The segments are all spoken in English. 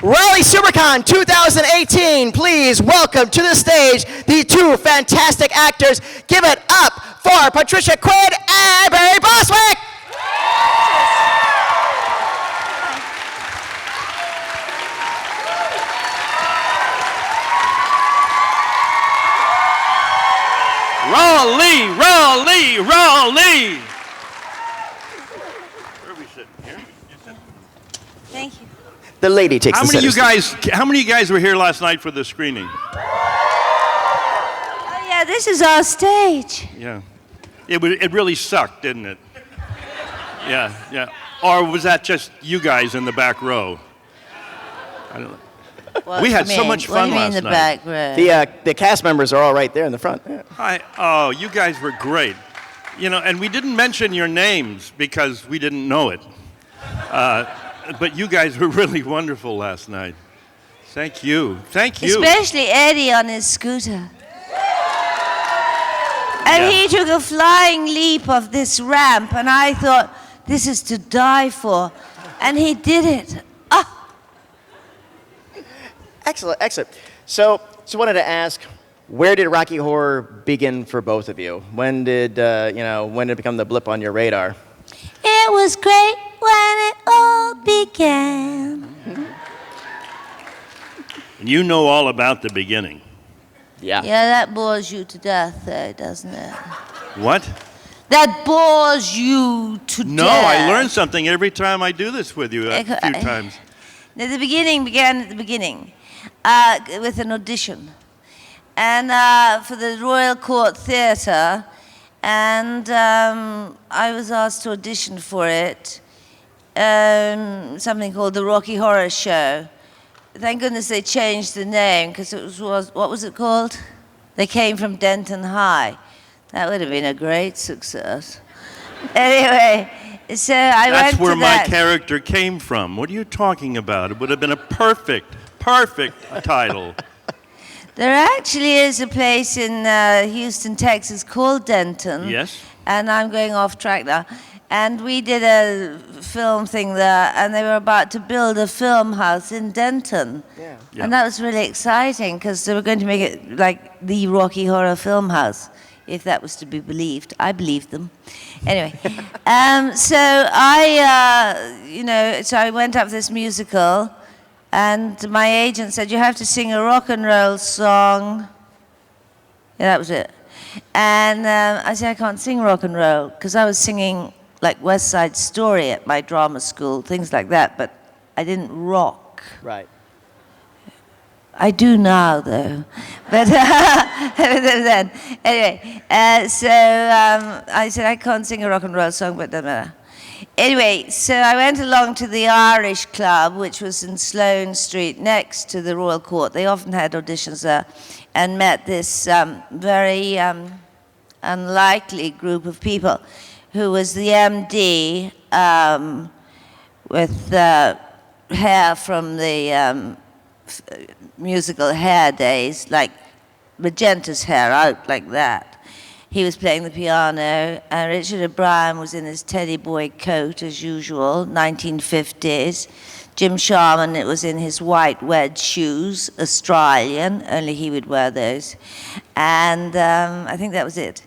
Raleigh Supercon 2018, please welcome to the stage the two fantastic actors. Give it up for Patricia Quinn and Barry Botswick. Raleigh, Raleigh, Raleigh. Where are we sitting? Here? Thank you. The lady takes the center How many of you guys were here last night for the screening? Oh yeah, this is our stage. Yeah. It really sucked, didn't it? Yeah, yeah. Or was that just you guys in the back row? I don't know. We had so much fun last night. What do you mean the back row? The cast members are all right there in the front. Yeah. Oh, you guys were great. You know, and we didn't mention your names because we didn't know it. But you guys were really wonderful last night. Thank you. Thank you. Especially Eddie on his scooter. And he took a flying leap of this ramp, and I thought, this is to die for. And he did it. Ah! Excellent, excellent. So wanted to ask, where did Rocky Horror begin for both of you? When did it become the blip on your radar? It was great when it all began. And you know all about the beginning. Yeah. Yeah, that bores you to death, though, doesn't it? What? That bores you to death. No, I learn something every time I do this with you a few times. The beginning began at the beginning with an audition. And for the Royal Court Theatre, and I was asked to audition for it, something called the Rocky Horror Show. Thank goodness they changed the name, because it was, what was it called? They came from Denton High. That would have been a great success. Anyway, so I went to that. That's where my character came from. What are you talking about? It would have been a perfect title. There actually is a place in Houston, Texas called Denton. Yes. And I'm going off track now. And we did a film thing there, and they were about to build a film house in Denton. Yeah. And that was really exciting, because they were going to make it like the Rocky Horror Film House, if that was to be believed. I believed them. Anyway, so I went up this musical, and my agent said, you have to sing a rock and roll song. Yeah, that was it. And I said, I can't sing rock and roll, because I was singing like West Side Story at my drama school, things like that, but I didn't rock. Right. I do now, though. But then, anyway, so I said, I can't sing a rock and roll song, but it doesn't matter. Anyway, so I went along to the Irish Club, which was in Sloane Street, next to the Royal Court. They often had auditions there, and met this very unlikely group of people, who was the MD with hair from the musical Hair Days, like Magenta's hair out like that. He was playing the piano, and Richard O'Brien was in his teddy boy coat, as usual, 1950s. Jim Sharman, it was in his white wedge shoes, Australian, only he would wear those. And I think that was it.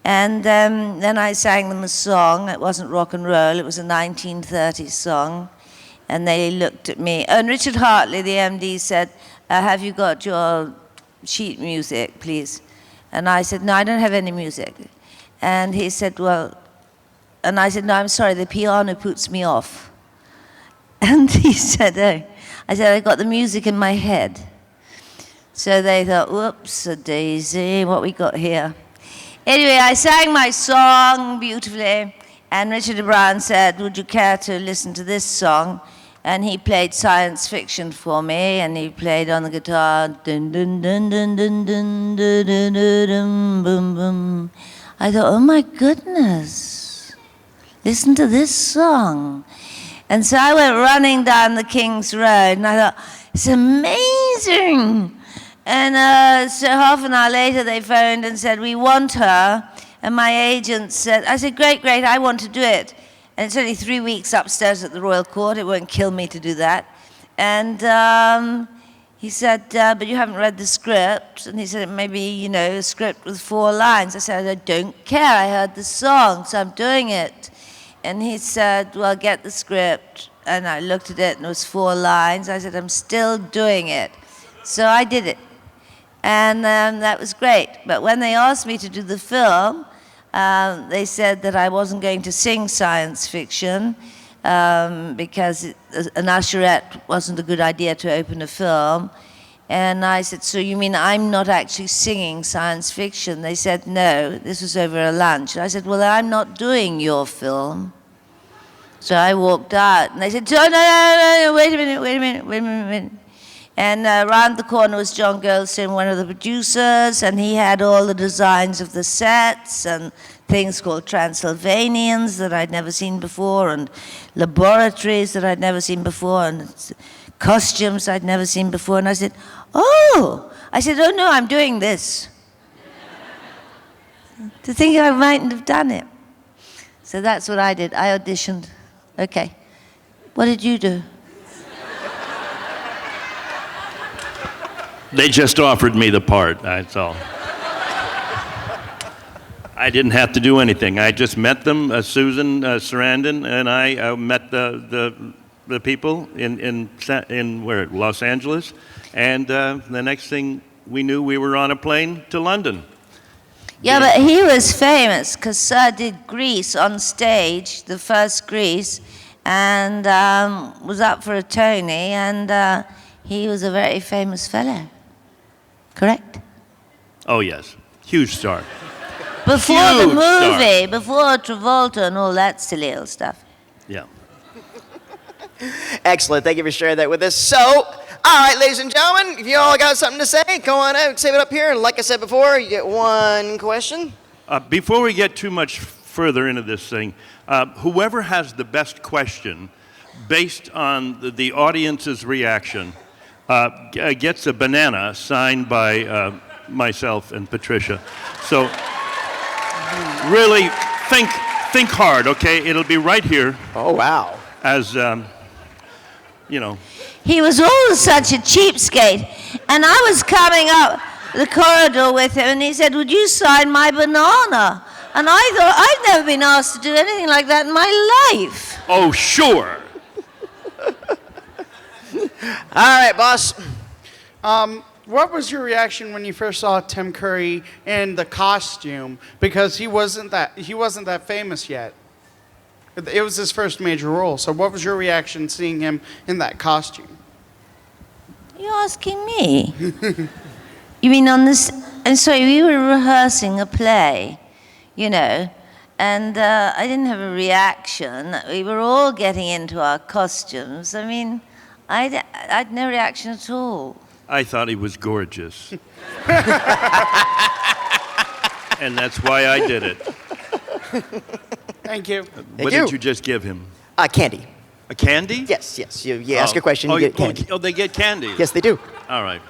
And then I sang them a song. It wasn't rock and roll, it was a 1930s song. And they looked at me. And Richard Hartley, the MD, said, have you got your sheet music, please? And I said, no, I don't have any music. And he said, well, and I said, no, I'm sorry, the piano puts me off. And he said, oh. I said, I got the music in my head. So they thought, whoops-a-daisy, what we got here? Anyway, I sang my song beautifully, and Richard O'Brien said, would you care to listen to this song? And he played science fiction for me, and he played on the guitar, dun dun dun dun dun dun dun dun dun dun boom boom. I thought, oh my goodness, listen to this song. And so I went running down the King's Road, and I thought, it's amazing. And so half an hour later, they phoned and said, we want her. And my agent said, I said, great, I want to do it. And it's only 3 weeks upstairs at the Royal Court. It won't kill me to do that. And he said, but you haven't read the script. And he said, maybe, you know, a script with 4 lines. I said, I don't care. I heard the song, so I'm doing it. And he said, well, get the script. And I looked at it, and it was 4 lines. I said, I'm still doing it. So I did it. And that was great. But when they asked me to do the film, they said that I wasn't going to sing science fiction because an usherette wasn't a good idea to open a film. And I said, so you mean I'm not actually singing science fiction? They said, no, this was over a lunch. And I said, well, I'm not doing your film. So I walked out, and they said, no, wait a minute. And around the corner was John Goldstein, one of the producers, and he had all the designs of the sets and things called Transylvanians that I'd never seen before, and laboratories that I'd never seen before, and costumes I'd never seen before. And I said, oh no, I'm doing this. To think I mightn't have done it. So that's what I did. I auditioned. Okay. What did you do? They just offered me the part, that's all. I didn't have to do anything. I just met them, Susan Sarandon, and I met the people in where, Los Angeles, and the next thing we knew, we were on a plane to London. Yeah, but he was famous because Sir did Grease on stage, the first Grease, and was up for a Tony, and he was a very famous fellow. Correct? Oh, yes. Huge star. Before Huge the movie, star. before Travolta and all that silly old stuff. Yeah. Excellent. Thank you for sharing that with us. So, all right, ladies and gentlemen, if you all got something to say, go on out, save it up here. And like I said before, you get 1 question. Before we get too much further into this thing, whoever has the best question, based on the audience's reaction, gets a banana signed by myself and Patricia. So really think hard, okay? It'll be right here. Oh, wow. As, you know. He was always such a cheapskate. And I was coming up the corridor with him, and he said, would you sign my banana? And I thought, I've never been asked to do anything like that in my life. Oh, sure. All right, boss. What was your reaction when you first saw Tim Curry in the costume? Because he wasn't that famous yet. It was his first major role. So what was your reaction seeing him in that costume? You're asking me? You mean on this? And so we were rehearsing a play, you know, and I didn't have a reaction. We were all getting into our costumes. I mean, I'd no reaction at all. I thought he was gorgeous. And that's why I did it. Thank you. What did you just give him? Candy. A candy? Yes. You ask a question, you get candy. Oh, they get candy? Yes, they do. All right.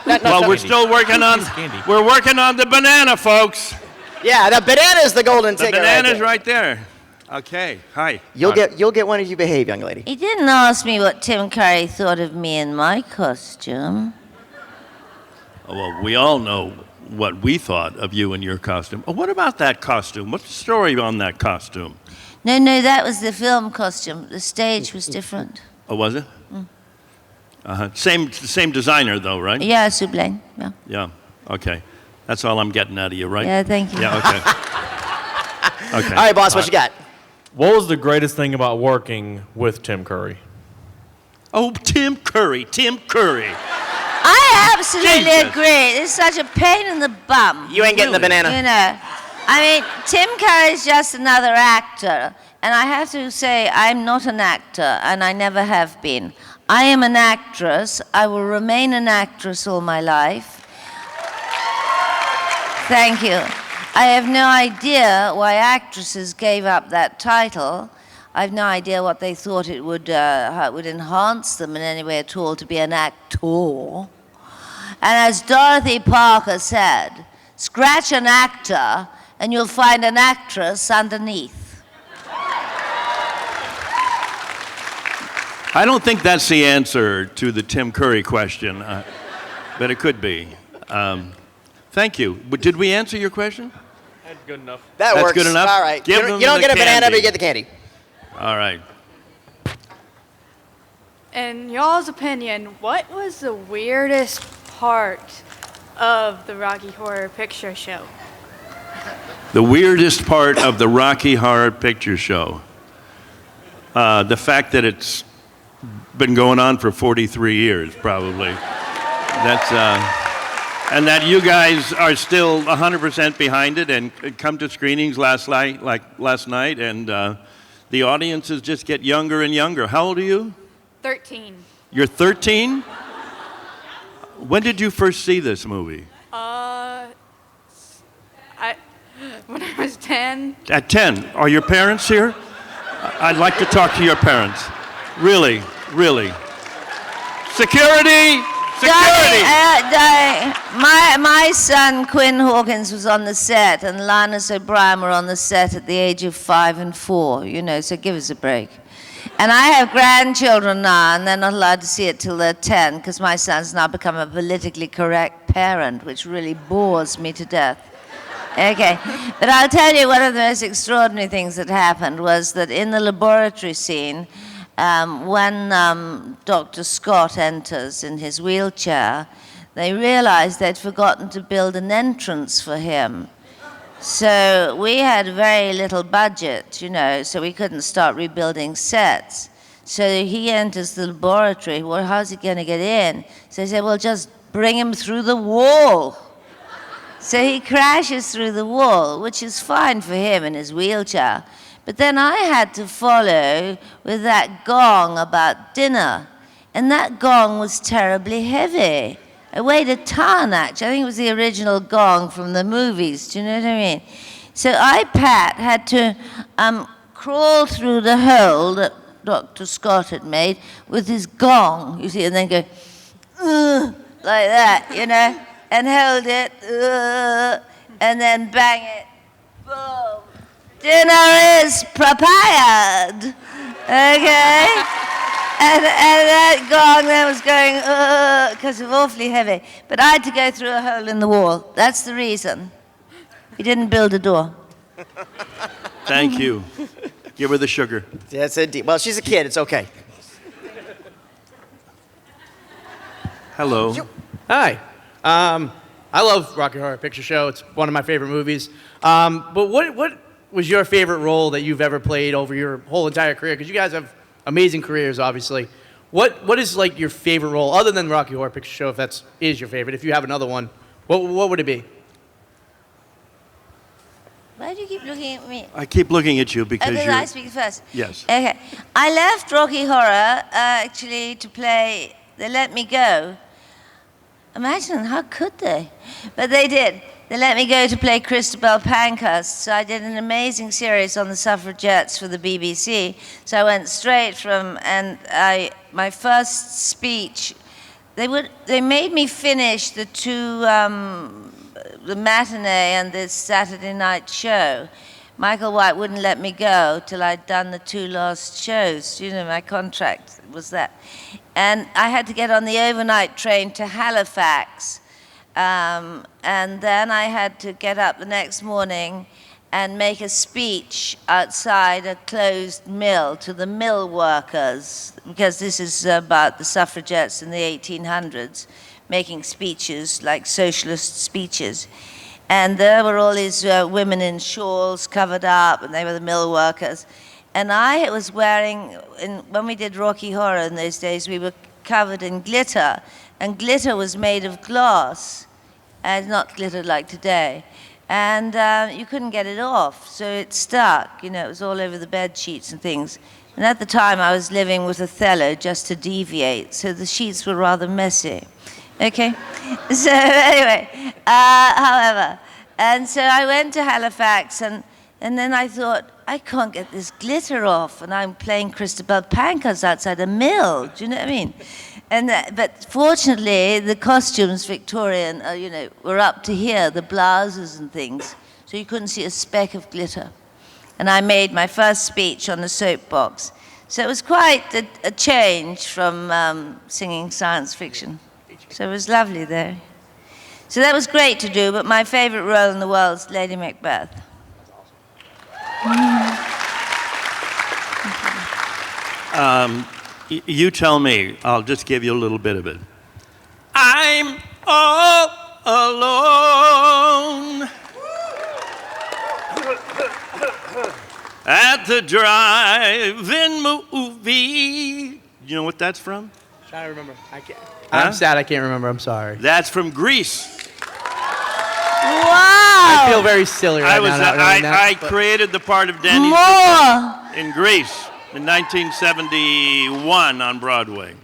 Not Well, we're candy. still working on. We're working on the banana, folks. Yeah, the banana's the golden The ticket. banana's right there. Okay. Hi. You'll get one if you behave, young lady. He didn't ask me what Tim Curry thought of me in my costume. Well, we all know what we thought of you in your costume. Oh, what about that costume? What's the story on that costume? No, that was the film costume. The stage was different. Oh, was it? Uh-huh. Same designer, though, right? Yeah, Sublain. Yeah. Yeah. Okay. That's all I'm getting out of you, right? Yeah, thank you. Yeah. Okay. Okay. All right, boss, what you got? What was the greatest thing about working with Tim Curry? Oh, Tim Curry. I absolutely Jesus. agree. It's such a pain in the bum. You ain't getting the banana. You know, I mean, Tim Curry is just another actor. And I have to say, I'm not an actor, and I never have been. I am an actress. I will remain an actress all my life. Thank you. I have no idea why actresses gave up that title. I have no idea what they thought it would, how it would enhance them in any way at all to be an actor. And as Dorothy Parker said, scratch an actor and you'll find an actress underneath. I don't think that's the answer to the Tim Curry question, but it could be. Thank you. But did we answer your question? That's good enough. That That's works. good enough? All right. Give You them don't the get a banana, candy. but you get the candy. All right. In y'all's opinion, what was the weirdest part of the Rocky Horror Picture Show? The weirdest part of the Rocky Horror Picture Show. The fact that it's been going on for 43 years, probably. That's, and that you guys are still 100% behind it and come to screenings last night, and the audiences just get younger and younger. How old are you? 13. You're 13? When did you first see this movie? When I was 10. At 10. Are your parents here? I'd like to talk to your parents. Really, really. Security! Security! My son Quinn Hawkins was on the set, and Linus O'Brien were on the set at the age of 5 and 4. So give us a break. And I have grandchildren now, and they're not allowed to see it till they're 10, because my son's now become a politically correct parent, which really bores me to death. Okay, but I'll tell you one of the most extraordinary things that happened was that in the laboratory scene, when Dr. Scott enters in his wheelchair, they realized they'd forgotten to build an entrance for him. So we had very little budget, so we couldn't start rebuilding sets. So he enters the laboratory. Well, how's he going to get in? So they said, well, just bring him through the wall. So he crashes through the wall, which is fine for him in his wheelchair. But then I had to follow with that gong about dinner. And that gong was terribly heavy. It weighed a ton, actually. I think it was the original gong from the movies. Do you know what I mean? So Pat had to crawl through the hole that Dr. Scott had made with his gong, you see, and then go, like that, and hold it, and then bang it, boom. Dinner is prepared, okay? And that gong then was going, because it was awfully heavy. But I had to go through a hole in the wall. That's the reason. He didn't build a door. Thank you. Give her the sugar. Yes, indeed. Well, she's a kid. It's okay. Hello. Hi. I love Rocky Horror Picture Show. It's one of my favorite movies. But what was your favorite role that you've ever played over your whole entire career? Because you guys have amazing careers, obviously. What is like your favorite role, other than Rocky Horror Picture Show, if that is your favorite? If you have another one, what would it be? Why do you keep looking at me? I keep looking at you because Did you're... I speak first? Yes. Okay. I left Rocky Horror, actually, to play They Let Me Go. Imagine, how could they? But they did. They let me go to play Christabel Pankhurst. So I did an amazing series on the suffragettes for the BBC. So I went straight from, my first speech, they made me finish the two, the matinee and this Saturday night show. Michael White wouldn't let me go till I'd done the two last shows. My contract was that. And I had to get on the overnight train to Halifax. And then I had to get up the next morning and make a speech outside a closed mill to the mill workers, because this is about the suffragettes in the 1800s, making speeches, like socialist speeches. And there were all these women in shawls covered up, and they were the mill workers. And I was wearing, when we did Rocky Horror in those days, we were covered in glitter, and glitter was made of glass, and not glitter like today. And you couldn't get it off, so it stuck. It was all over the bed sheets and things. And at the time, I was living with Othello just to deviate, so the sheets were rather messy. Okay? So anyway, however, and so I went to Halifax, and then I thought, I can't get this glitter off, and I'm playing Christabel Pankhurst outside a mill. Do you know what I mean? But fortunately, the costumes, Victorian, were up to here, the blouses and things, so you couldn't see a speck of glitter. And I made my first speech on the soapbox. So it was quite a change from singing science fiction. So it was lovely there. So that was great to do, but my favorite role in the world is Lady Macbeth. You tell me. I'll just give you a little bit of it. I'm all alone at the drive-in movie. You know what that's from? Trying to remember. I can't. Huh? I'm sad I can't remember. I'm sorry. That's from Grease. Wow! I feel very silly right now. not knowing that, I but- created the part of Danny More! Zuko in Grease in 1971 on Broadway.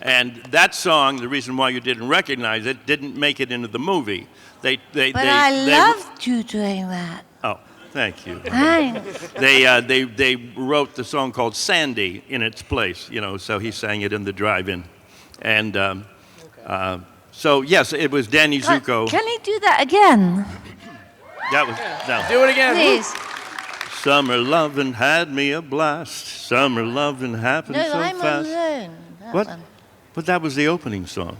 And that song, the reason why you didn't recognize it, didn't make it into the movie. But I loved you doing that. Oh, thank you. Thanks. They wrote the song called Sandy in its place, you know, so he sang it in the drive-in. And so, yes, it was Danny Zuko. Can he do that again? That was, no. Do it again. Please. Summer lovin' had me a blast. Summer lovin' happened No, so I'm fast. alone. That What? one. But that was the opening song.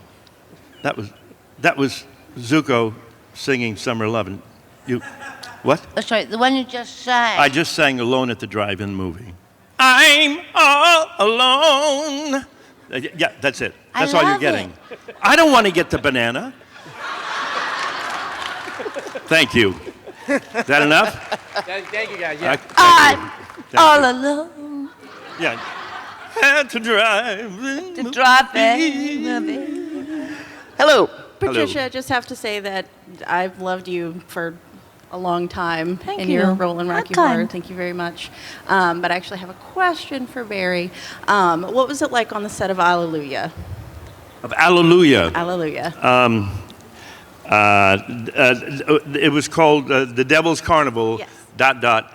That was Zuko singing Summer Lovin'. You, what? Oh, sorry, the one you just sang. I just sang Alone at the Drive-In movie. I'm all alone. Yeah, that's it. I That's all you're love getting. I don't want to get the banana. Thank you. Is that enough? Thank you, guys. Yeah. I'm Thank all you. alone. Yeah. Had to drive in To the drop movie. it. Hello. Patricia, I just have to say that I've loved you for a long time Thank in you. your role in Rocky Long Horror. time. Thank you very much. But I actually have a question for Barry. What was it like on the set of Alleluia? Of Alleluia. Alleluia. It was called The Devil's Carnival, Yes. ...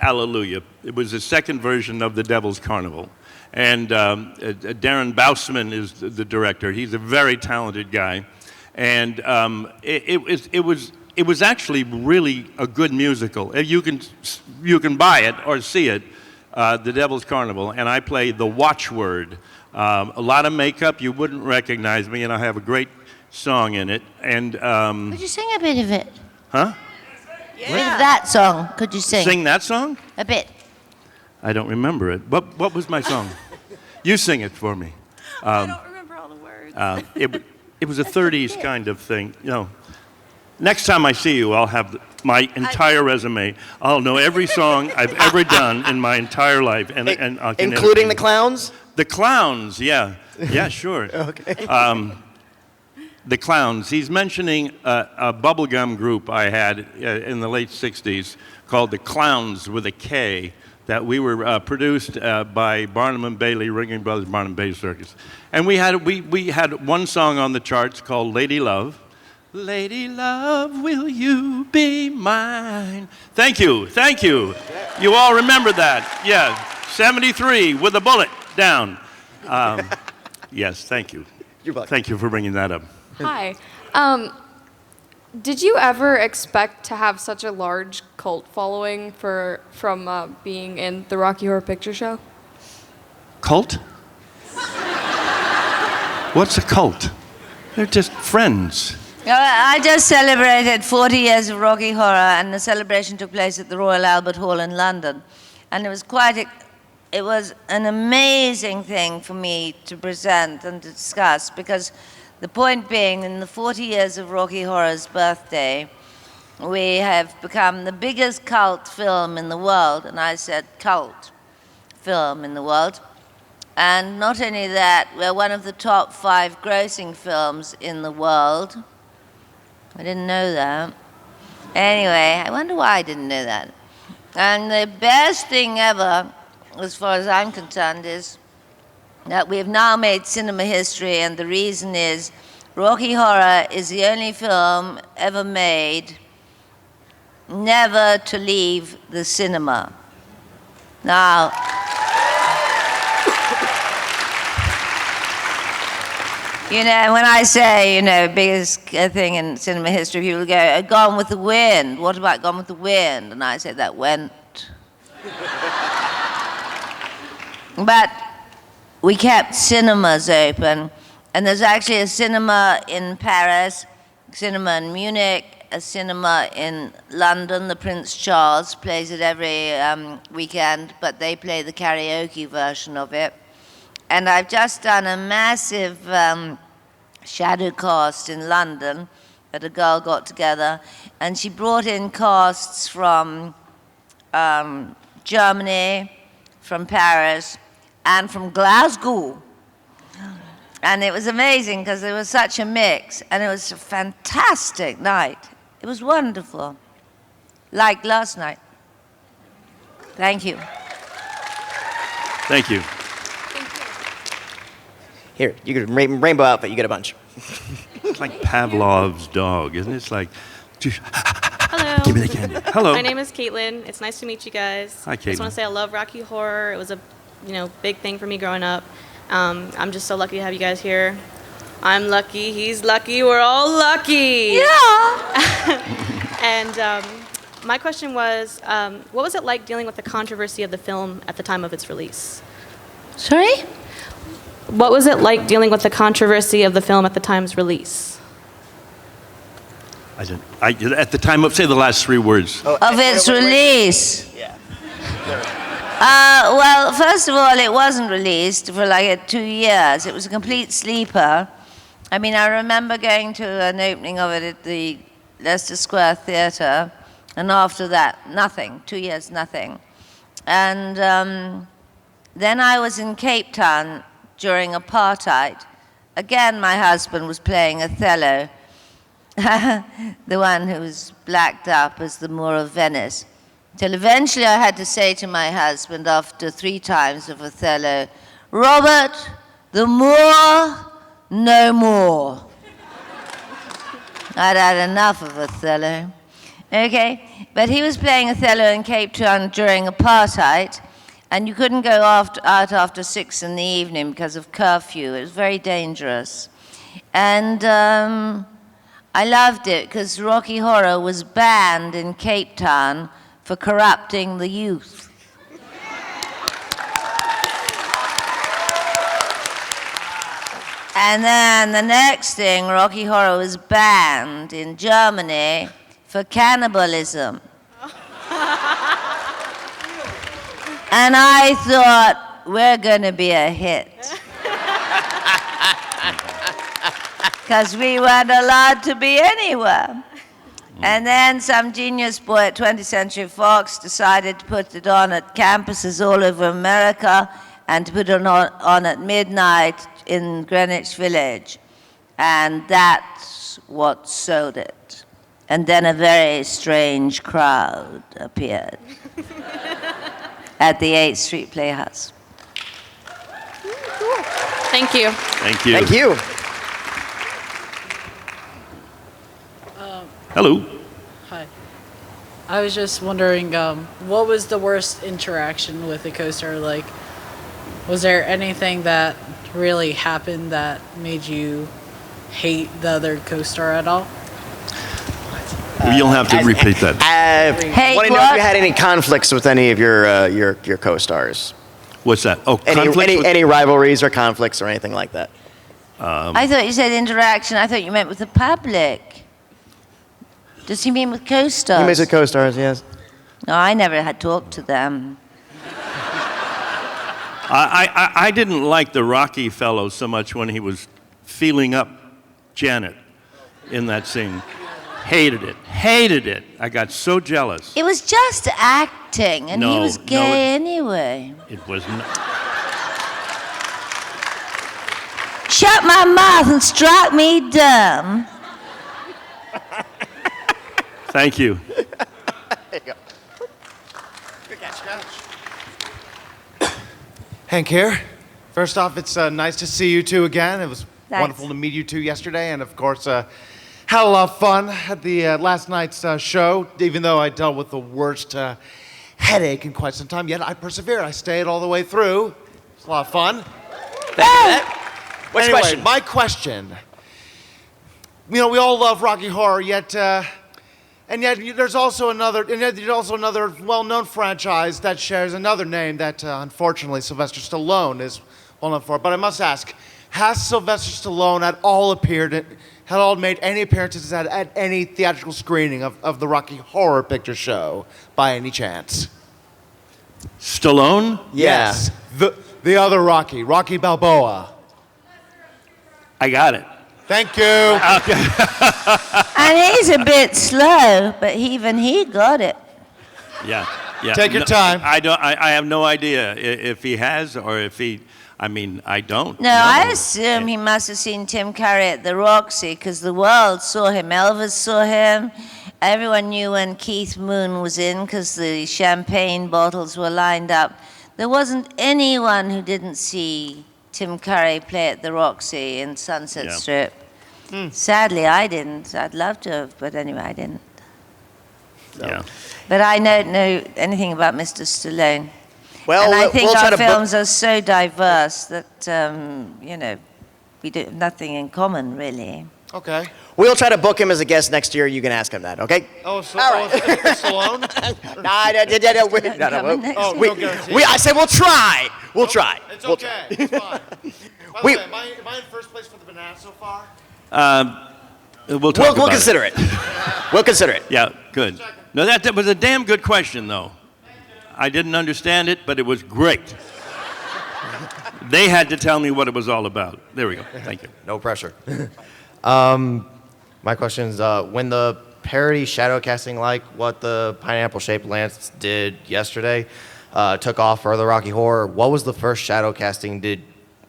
Alleluia. It was the second version of The Devil's Carnival. And Darren Bousman is the director. He's a very talented guy. And it was actually really a good musical. You can buy it or see it, The Devil's Carnival. And I play the watchword. A lot of makeup, you wouldn't recognize me, and I have a great song in it. And Could you sing a bit of it? huh? A bit of that song, could you sing? Sing that song? A bit. I don't remember it. What was my song? You sing it for me. I don't remember all the words. It was a 30s kind of thing. You know, next time I see you, I'll have my entire resume. I'll know every song I've ever done in my entire life, and I can Including the interview. clowns? The Clowns, yeah, yeah, sure. Okay. The Clowns. He's mentioning a bubblegum group I had in the late 60s called the Clowns with a K that we were produced by Barnum and Bailey, Ringling Brothers Barnum and Bailey Circus. And we had one song on the charts called Lady Love. Lady Love, will you be mine? Thank you, thank you. You all remember that. Yeah, 73 with a bullet down. Yes, thank you. You're welcome. Thank you for bringing that up. Hi. Did you ever expect to have such a large cult following from being in the Rocky Horror Picture Show? Cult? What's a cult? They're just friends. I just celebrated 40 years of Rocky Horror, and the celebration took place at the Royal Albert Hall in London. And it was it was an amazing thing for me to present and to discuss, because the point being, in the 40 years of Rocky Horror's birthday, we have become the biggest cult film in the world, and I said cult film in the world. And not only that, we're one of the top 5 grossing films in the world. I didn't know that. Anyway, I wonder why I didn't know that. And the best thing ever, as far as I'm concerned, is that we have now made cinema history, and the reason is Rocky Horror is the only film ever made never to leave the cinema. Now, you know, when I say, biggest thing in cinema history, people go, Gone with the Wind. What about Gone with the Wind? And I say, that went. But we kept cinemas open. And there's actually a cinema in Paris, a cinema in Munich, a cinema in London. The Prince Charles plays it every weekend, but they play the karaoke version of it. And I've just done a massive shadow cast in London that a girl got together, and she brought in casts from Germany, from Paris, and from Glasgow. And it was amazing because there was such a mix, and it was a fantastic night. It was wonderful, like last night. Thank you. Thank you. Here, you get a rainbow outfit. You get a bunch. It's like Pavlov's dog, isn't it? It's like, Hello. give me the candy. Hello. My name is Caitlin. It's nice to meet you guys. Hi, I just want Caitlin. to say I love Rocky Horror. It was a, big thing for me growing up. I'm just so lucky to have you guys here. I'm lucky. He's lucky. We're all lucky. Yeah. And my question was, what was it like dealing with the controversy of the film at the time of its release? Sorry? What was it like dealing with the controversy of the film at the time's release? At the time of, say the last 3 words. Of its release. Well, first of all, it wasn't released for like 2 years. It was a complete sleeper. I mean, I remember going to an opening of it at the Leicester Square Theatre, and after that, nothing. 2 years, nothing. And then I was in Cape Town during apartheid. Again, my husband was playing Othello, the one who was blacked up as the Moor of Venice. Till eventually I had to say to my husband after 3 times of Othello, Robert, the Moor, no more. I'd had enough of Othello. Okay, but he was playing Othello in Cape Town during apartheid, and you couldn't go out after 6 in the evening because of curfew. It was very dangerous. And I loved it because Rocky Horror was banned in Cape Town for corrupting the youth. And then the next thing, Rocky Horror was banned in Germany for cannibalism. And I thought, we're going to be a hit. Because we weren't allowed to be anywhere. And then some genius boy at 20th Century Fox decided to put it on at campuses all over America and to put it on at midnight in Greenwich Village. And that's what sold it. And then a very strange crowd appeared at the 8th Street Playhouse. Thank you. Thank you. Thank you. Hello. Hi. I was just wondering, what was the worst interaction with the co-star? Like, was there anything that really happened that made you hate the other co-star at all? You'll have to repeat that. Hey, Want to know if what? you had any conflicts with any of your co-stars? What's that? Oh, conflict with- Any rivalries or conflicts or anything like that? I thought you said interaction. I thought you meant with the public. Does he mean with co-stars? He means with co-stars, yes. No, I never had talked to them. I didn't like the Rocky fellow so much when he was feeling up Janet in that scene. Hated it. Hated it. I got so jealous. It was just acting, and he No, was no, gay anyway. It was not. Shut my mouth and struck me dumb. Thank you. There you go. Good catch. Hank here. First off, it's nice to see you two again. It was Thanks. wonderful to meet you two yesterday, and of course, had a lot of fun at the last night's show. Even though I dealt with the worst headache in quite some time, yet I persevered. I stayed all the way through. It's a lot of fun. What's Anyway, your question? my question. We all love Rocky Horror, yet there's also another well-known franchise that shares another name that, unfortunately, Sylvester Stallone is holding up for it. But I must ask, has Sylvester Stallone had all made any appearances at any theatrical screening of the Rocky Horror Picture Show by any chance? Stallone? Yes. The other Rocky Balboa. I got it. Thank you. And he's a bit slow, but even he got it. Yeah. Take your time. I have no idea if he has or if he. I mean, I don't. No, I assume he must have seen Tim Curry at the Roxy because the world saw him. Elvis saw him. Everyone knew when Keith Moon was in because the champagne bottles were lined up. There wasn't anyone who didn't see Tim Curry play at the Roxy in Sunset Strip. Sadly, I didn't. I'd love to have, but anyway, I didn't. So. Yeah. But I don't know anything about Mr. Stallone. Well, and I think we'll try our to films are so diverse that, we do have nothing in common, really. Okay. We'll try to book him as a guest next year. You can ask him that, okay? Oh, so, All right. Stallone? I said we'll try. We'll try. It's We'll okay. try. It's fine. By the way, am I in first place for the banana so far? We'll talk about We'll consider it. We'll consider it. Yeah, good. No, that was a damn good question, though. I didn't understand it, but it was great. They had to tell me what it was all about. There we go. Thank you. No pressure. My question is, when the parody shadow casting, like what the pineapple-shaped lance did yesterday, took off for the Rocky Horror, what was the first shadow casting did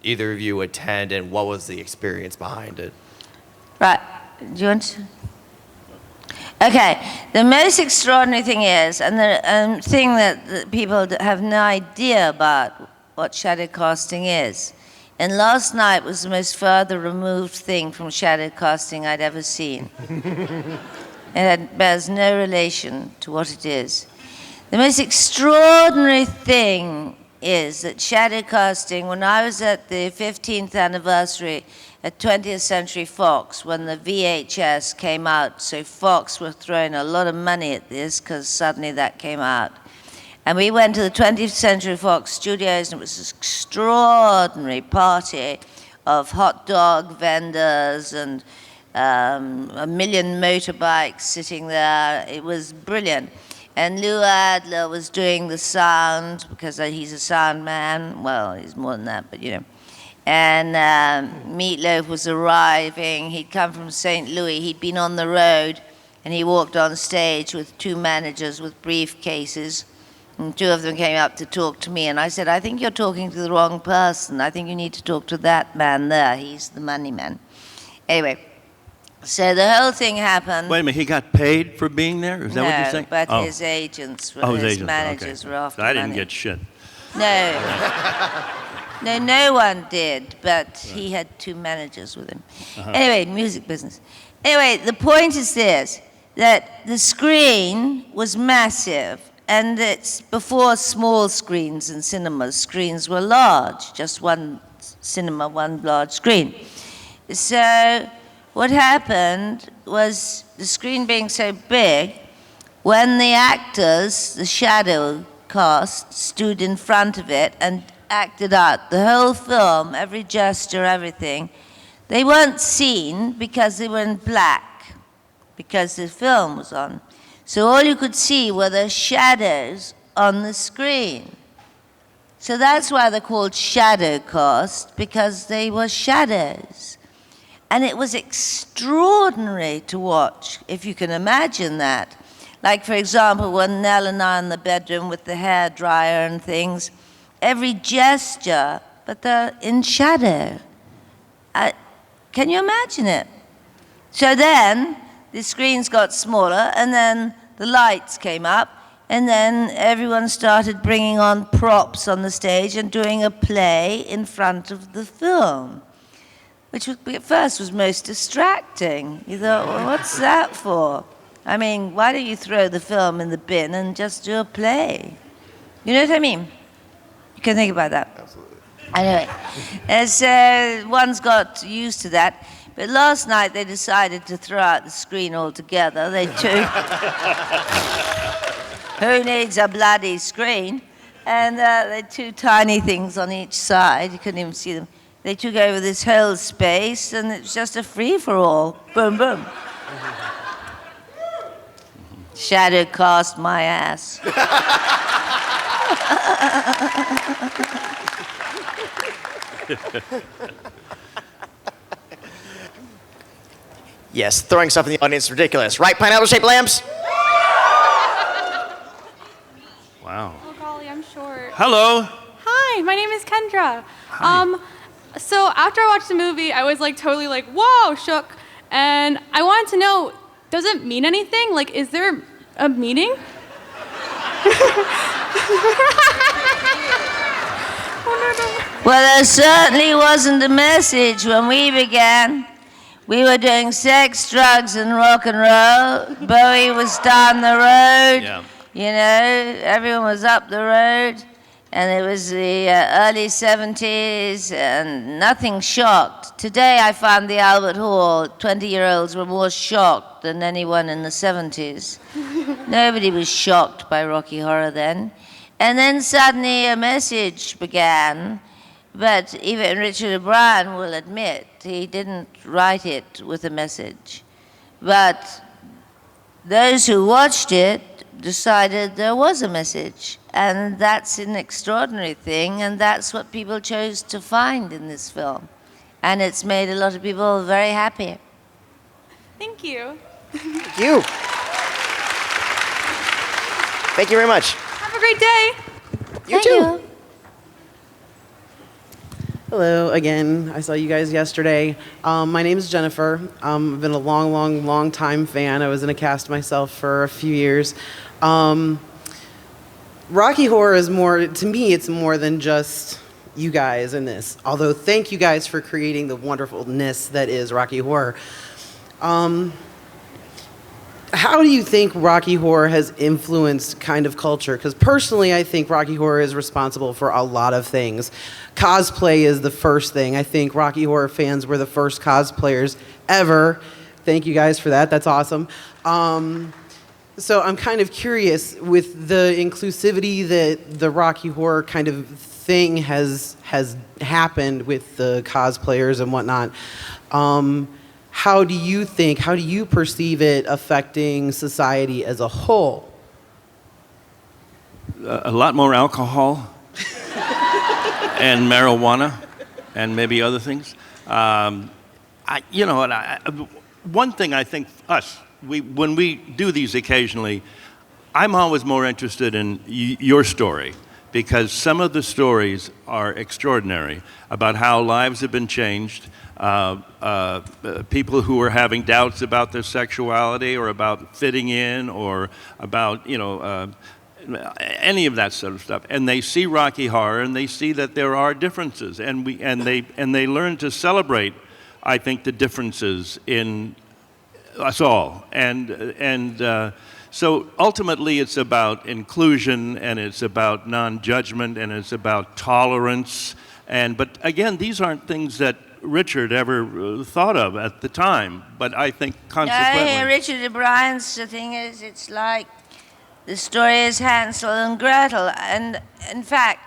either of you attend, and what was the experience behind it? Right. Do you want to? Okay. The most extraordinary thing is, and the thing that people have no idea about what shadow casting is, and last night was the most further removed thing from shadow casting I'd ever seen. It bears no relation to what it is. The most extraordinary thing is that shadow casting, when I was at the 15th anniversary at 20th Century Fox, when the VHS came out, so Fox were throwing a lot of money at this because suddenly that came out. And we went to the 20th Century Fox studios, and it was an extraordinary party of hot dog vendors and a million motorbikes sitting there. It was brilliant. And Lou Adler was doing the sound, because he's a sound man. Well, he's more than that, but you know. And Meatloaf was arriving. He'd come from St. Louis. He'd been on the road, and he walked on stage with two managers with briefcases. And two of them came up to talk to me, and I said, I think you're talking to the wrong person. I think you need to talk to that man there. He's the money man. Anyway, so the whole thing happened. Wait a minute, he got paid for being there? Is that what you're saying? But his agents, his managers were after I didn't money. get shit. No. No one did, but he had two managers with him. Anyway, music business. Anyway, the point is this, that the screen was massive. And it's before small screens in cinemas. Screens were large, just one cinema, one large screen. So what happened was the screen being so big, when the actors, the shadow cast, stood in front of it and acted out the whole film, every gesture, everything, they weren't seen because they were in black, because the film was on. So all you could see were the shadows on the screen. So that's why they're called shadow cast, because they were shadows. And it was extraordinary to watch, if you can imagine that. Like, for example, when Nell and I in the bedroom with the hairdryer and things, every gesture, but they're in shadow. Can you imagine it? So then, the screens got smaller, and then the lights came up, and then everyone started bringing on props on the stage and doing a play in front of the film, which at first was most distracting. You thought, well, what's that for? I mean, why don't you throw the film in the bin and just do a play? You know what I mean? You can think about that. Absolutely. Anyway, so one's got used to that. But last night they decided to throw out the screen altogether. They took, who needs a bloody screen? And they're two tiny things on each side. You couldn't even see them. They took over this whole space, and it's just a free-for-all. Boom, boom. Shadow cast my ass. Yes, throwing stuff in the audience is ridiculous. Right, pineapple-shaped lamps? Wow. Oh, golly, I'm short. Hello. Hi, my name is Kendra. So after I watched the movie, I was like totally like, whoa, shook. And I wanted to know, does it mean anything? Like, is there a meaning? Well, there certainly wasn't a message when we began. We were doing sex, drugs, and rock and roll. Bowie was down the road. Yeah. You know, everyone was up the road. And it was the early 70s, and nothing shocked. Today I found the Albert Hall, 20-year-olds were more shocked than anyone in the 70s. Nobody was shocked by Rocky Horror then. And then suddenly a message began, but even Richard O'Brien will admit he didn't write it with a message. But those who watched it decided there was a message. And that's an extraordinary thing, and that's what people chose to find in this film. And it's made a lot of people very happy. Thank you. Thank you. Thank you very much. Have a great day. You too. Hello again. I saw you guys yesterday. My name is Jennifer. I've been a long time fan. I was in a cast myself for a few years. Rocky Horror is more, to me, it's more than just you guys in this. Although, thank you guys for creating the wonderfulness that is Rocky Horror. How do you think Rocky Horror has influenced kind of culture? Because personally, I think Rocky Horror is responsible for a lot of things. Cosplay is the first thing. I think Rocky Horror fans were the first cosplayers ever. Thank you guys for that. That's awesome. So I'm kind of curious, with the inclusivity that the Rocky Horror kind of thing has happened with the cosplayers and whatnot, how do you perceive it affecting society as a whole? A lot more alcohol and marijuana and maybe other things. One thing I think when we do these occasionally, I'm always more interested in your story, because some of the stories are extraordinary about how lives have been changed. People who are having doubts about their sexuality or about fitting in or about, any of that sort of stuff. And they see Rocky Horror and they see that there are differences, and they learn to celebrate, I think, the differences in us all. So ultimately it's about inclusion, and it's about non-judgment, and it's about tolerance. But again, these aren't things that Richard ever thought of at the time, but I think consequently. Yeah, Richard O'Brien's thing is, it's like the story is Hansel and Gretel, and in fact,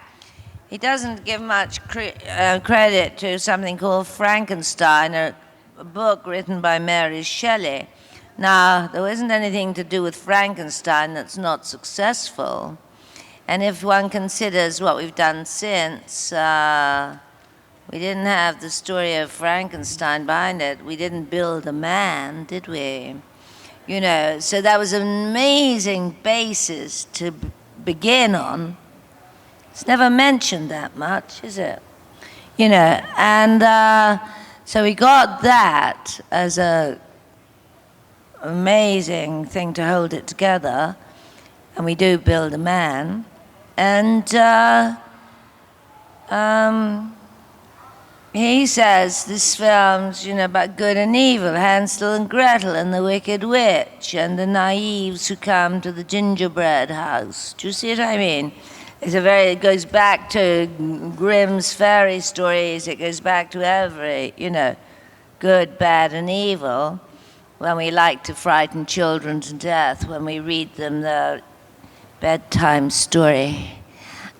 he doesn't give much credit to something called Frankenstein, a book written by Mary Shelley. Now, there isn't anything to do with Frankenstein that's not successful, and if one considers what we've done since, we didn't have the story of Frankenstein behind it. We didn't build a man, did we? So that was an amazing basis to begin on. It's never mentioned that much, is it? So we got that as a amazing thing to hold it together, and we do build a man. And he says this film's, about good and evil, Hansel and Gretel and the Wicked Witch and the naives who come to the gingerbread house. Do you see what I mean? It goes back to Grimm's fairy stories. It goes back to every, good, bad, and evil. When we like to frighten children to death, when we read them the bedtime story.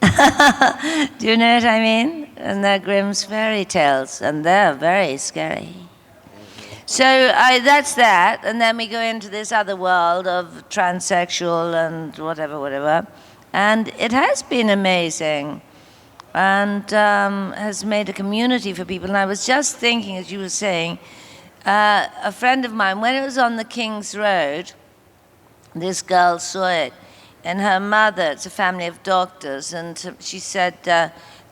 Do you know what I mean? And they're Grimm's fairy tales, and they're very scary. So that's that, and then we go into this other world of transsexual and whatever, and it has been amazing, and has made a community for people. And I was just thinking, as you were saying, a friend of mine, when it was on the King's Road, this girl saw it, and her mother, it's a family of doctors, and she said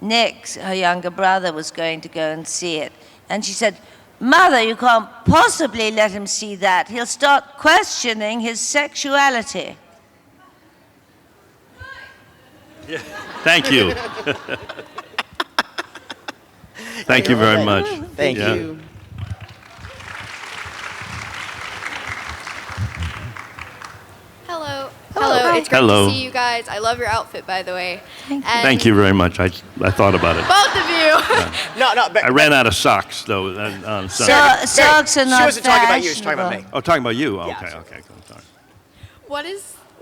Nick, her younger brother, was going to go and see it, and she said, Mother, you can't possibly let him see that. He'll start questioning his sexuality. Yeah. Thank you. Thank you very much. Thank Yeah. you. Hello. Hello. It's great Hello. to see you guys. I love your outfit, by the way. Thank you very much. I thought about it. Both of you. No, I ran out of socks, though. On Sunday. Socks are not She wasn't talking about you, she was talking about me. Oh, talking about you. Yeah, Okay, sorry. okay. Cool. Sorry.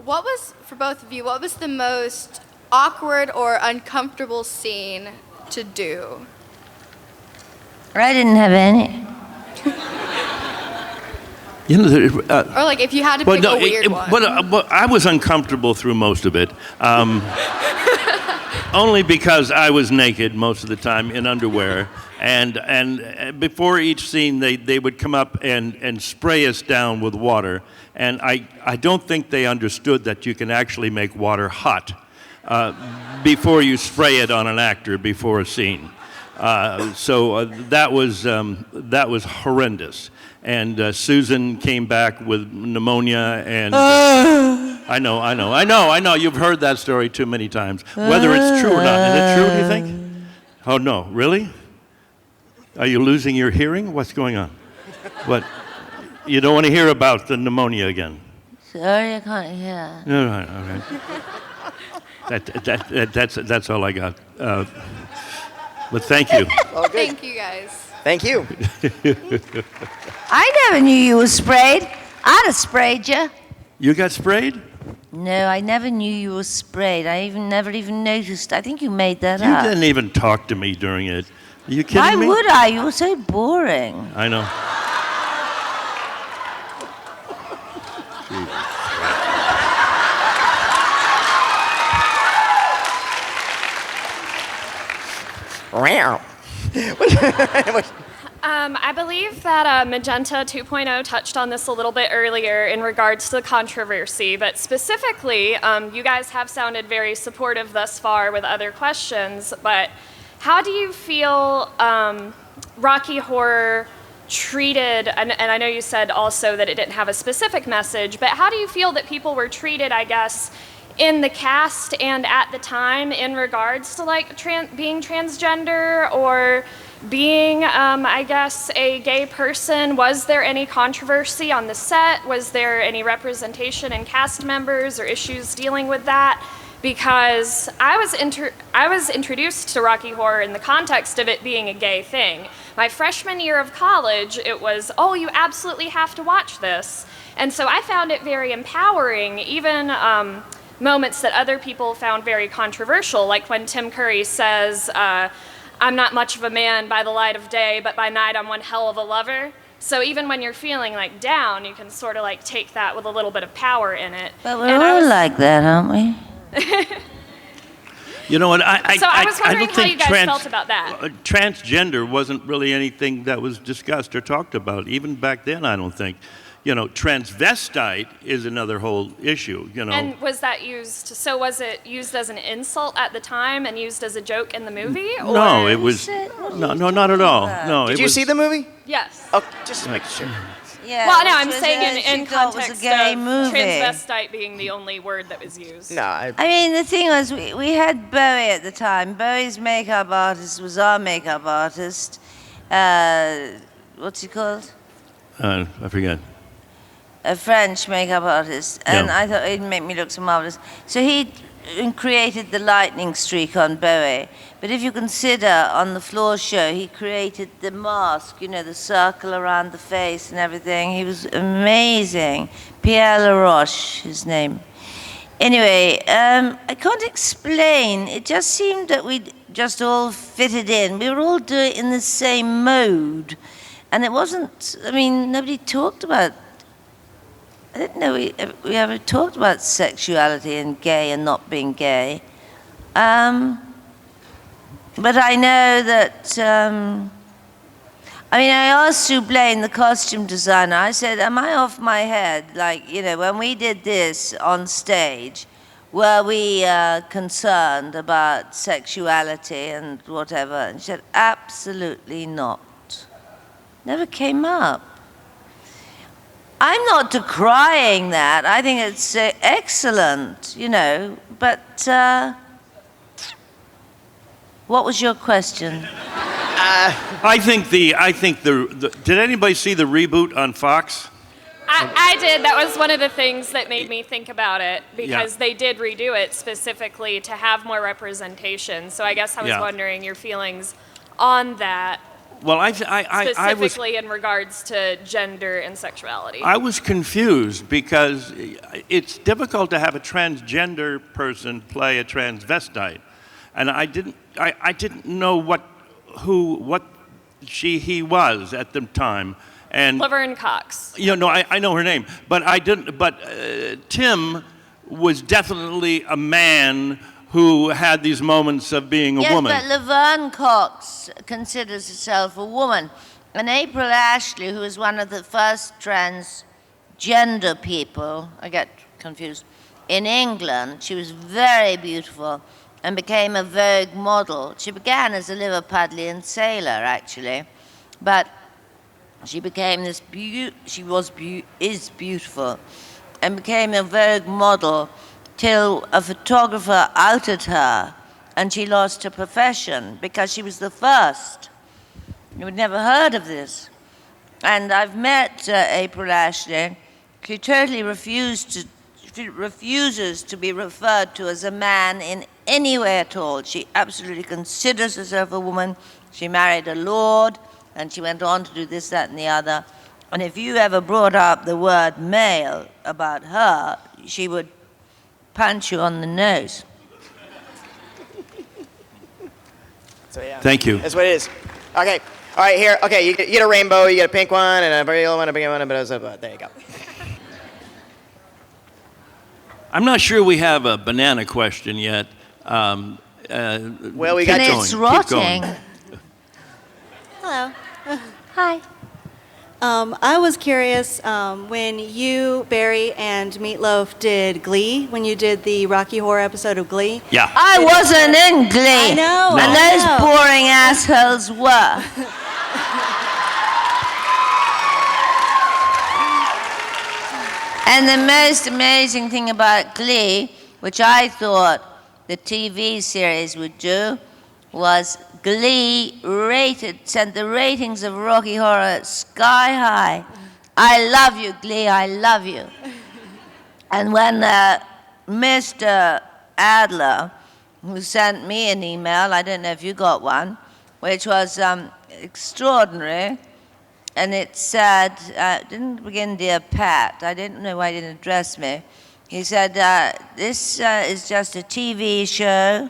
What was, for both of you, what was the most awkward or uncomfortable scene to do? I didn't have any. You know, Or like if you had to pick a weird one. But I was uncomfortable through most of it. Only because I was naked most of the time in underwear. And before each scene, they would come up and spray us down with water. And I don't think they understood that you can actually make water hot before you spray it on an actor before a scene. So that was horrendous. And Susan came back with pneumonia, and I know. You've heard that story too many times. Whether it's true or not, is it true? Do you think? Oh no, really? Are you losing your hearing? What's going on? What? You don't want to hear about the pneumonia again? Sorry, I can't hear. No, okay. That's all I got. But thank you. Thank you guys. Thank you. I never knew you were sprayed. I'd have sprayed you. You got sprayed? No, I never knew you were sprayed. I never even noticed. I think you made that You up. didn't even talk to me during it. Are you kidding Why me? would I? You were so boring. I know. I believe that Magenta 2.0 touched on this a little bit earlier in regards to the controversy, but specifically, you guys have sounded very supportive thus far with other questions, but how do you feel Rocky Horror treated, and I know you said also that it didn't have a specific message, but how do you feel that people were treated, I guess, in the cast and at the time in regards to like being transgender or being, I guess, a gay person? Was there any controversy on the set? Was there any representation in cast members or issues dealing with that? Because I was introduced to Rocky Horror in the context of it being a gay thing. My freshman year of college, it was, oh, you absolutely have to watch this. And so I found it very empowering, even moments that other people found very controversial, like when Tim Curry says, I'm not much of a man by the light of day, but by night I'm one hell of a lover. So even when you're feeling like down, you can sort of like take that with a little bit of power in it. But we're all like that, aren't we? You know what? So I was wondering don't how think you guys felt about that. Transgender wasn't really anything that was discussed or talked about. Even back then, I don't think. You know, transvestite is another whole issue, you know. And was that used, so was it used as an insult at the time and used as a joke in the movie? Or? No, it was, no, not at all. No, Did you see the movie? Yes. Oh, just making sure. Yeah, Well, no, I'm which was saying she in thought was context a gay of movie. transvestite being the only word that was used. No, I mean, the thing was, we had Bowie at the time. Bowie's makeup artist was our makeup artist. What's he called? I forget. A French makeup artist. And Yeah. I thought it'd make me look so marvelous. So he created the lightning streak on Bowie. But if you consider on the floor show, he created the mask, you know, the circle around the face and everything. He was amazing. Pierre Laroche, his name. Anyway, I can't explain. It just seemed that we just all fitted in. We were all doing it in the same mode. And it wasn't, I mean, nobody talked about, I didn't know we ever talked about sexuality and gay and not being gay. But I know that, I mean, I asked Sue Blaine, the costume designer, I said, am I off my head? Like, you know, when we did this on stage, were we concerned about sexuality and whatever? And she said, absolutely not. Never came up. I'm not decrying that. I think it's excellent, you know, but what was your question? I think the did anybody see the reboot on Fox? I did. That was one of the things that made me think about it because Yeah. they did redo it specifically to have more representation. So I guess I was Yeah. wondering your feelings on that, Well, I was specifically in regards to gender and sexuality. I was confused because it's difficult to have a transgender person play a transvestite, and I didn't know what he was at the time. And Laverne Cox. no, I know her name, but I didn't. But Tim was definitely a man who had these moments of being a woman. Yes, but Laverne Cox considers herself a woman. And April Ashley, who was one of the first transgender people, I get confused, in England, she was very beautiful and became a Vogue model. She began as a Liverpudlian sailor, actually, but she became this is beautiful, and became a Vogue model till a photographer outed her, and she lost her profession because she was the first. You had never heard of this. And I've met April Ashley. She totally refuses to be referred to as a man in any way at all. She absolutely considers herself a woman. She married a lord, and she went on to do this, that, and the other. And if you ever brought up the word male about her, she would punch you on the nose. So yeah. Thank you. That's what it is. Okay. All right, here. Okay, you get a rainbow, you get a pink one, and a yellow one, a pink one, but there you go. I'm not sure we have a banana question yet. Well, we got And it's rotting. Hello. Hi. I was curious when you, Barry, and Meatloaf did Glee, when you did the Rocky Horror episode of Glee. Yeah. I wasn't in Glee. I know. And I those know. boring assholes were. And the most amazing thing about Glee, which I thought the TV series would do, was Glee sent the ratings of Rocky Horror sky high. I love you, Glee, I love you. And when Mr. Adler, who sent me an email, I don't know if you got one, which was extraordinary, and it said, didn't begin, dear Pat, I didn't know why he didn't address me. He said, this is just a TV show,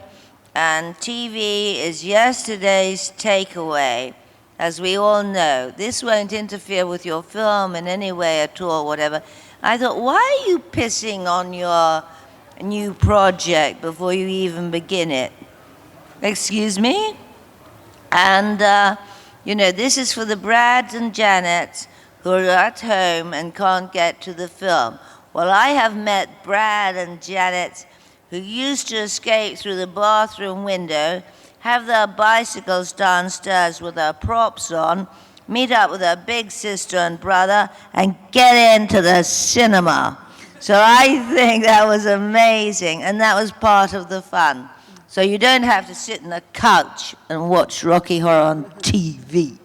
and TV is yesterday's takeaway. As we all know, this won't interfere with your film in any way at all, whatever. I thought, why are you pissing on your new project before you even begin it? Excuse me? And, this is for the Brads and Janets who are at home and can't get to the film. Well, I have met Brad and Janet who used to escape through the bathroom window, have their bicycles downstairs with their props on, meet up with their big sister and brother, and get into the cinema. So I think that was amazing, and that was part of the fun. So you don't have to sit on a couch and watch Rocky Horror on TV.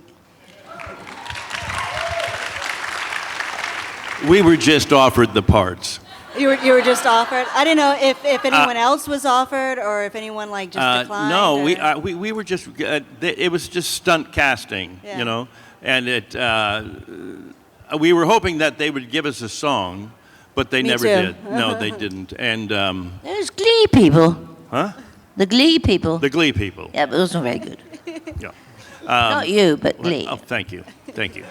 We were just offered the parts. You were just offered. I didn't know if anyone else was offered or if anyone just declined. No, or... we were just. It was just stunt casting, Yeah. and we were hoping that they would give us a song, but they Me never too. did. No, they didn't. And Those Glee people. huh? The Glee people. The Glee people. Yeah, but those are very good. Yeah. Not you, but Glee. Oh, thank you. Thank you.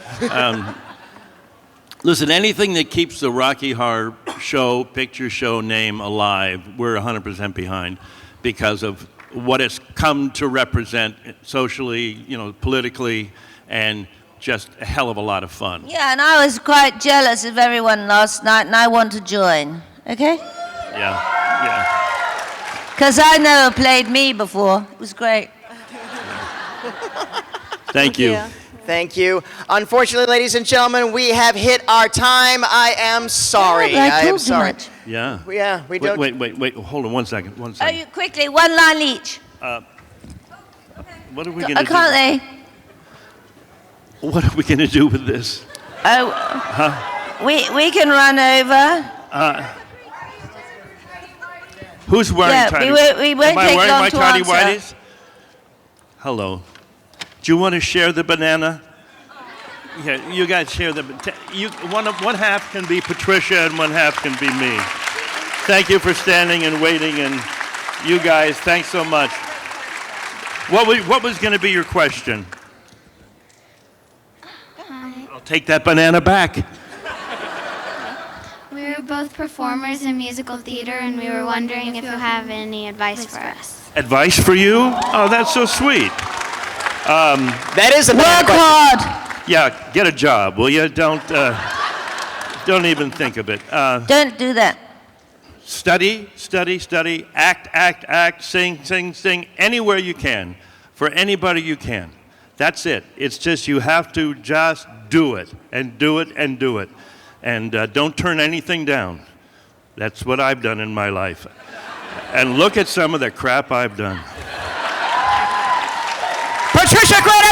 Listen, anything that keeps the Rocky Horror Show, picture show name alive, we're 100% behind because of what it's come to represent socially, politically, and just a hell of a lot of fun. Yeah, and I was quite jealous of everyone last night, and I want to join. Okay? Yeah. Because I never played me before. It was great. Thank you. Thank you. Unfortunately, ladies and gentlemen, we have hit our time. I am sorry. Yeah, but I am told too sorry. much. Yeah. Yeah, we don't. Wait. Hold on 1 second. Oh, you quickly, one line each. What are we going to do? Can't they? What are we going to do with this? Oh, we can run over. Who's wearing Yeah, tidy? we won't Am I take wearing long my to tidy answer. whities? Hello. Do you want to share the banana? Yeah, you guys share the. One half can be Patricia and one half can be me. Thank you for standing and waiting, and you guys, thanks so much. What was going to be your question? I'll take that banana back. We were both performers in musical theater, and we were wondering if you have any advice for us. Advice for you? Oh, that's so sweet. That is a Work hard. Yeah, get a job, will you? Don't even think of it. Don't do that. Study, act, sing, anywhere you can, for anybody you can. That's it. It's just you have to just do it, and do it, and do it. And don't turn anything down. That's what I've done in my life. And look at some of the crap I've done. Patricia Quinn,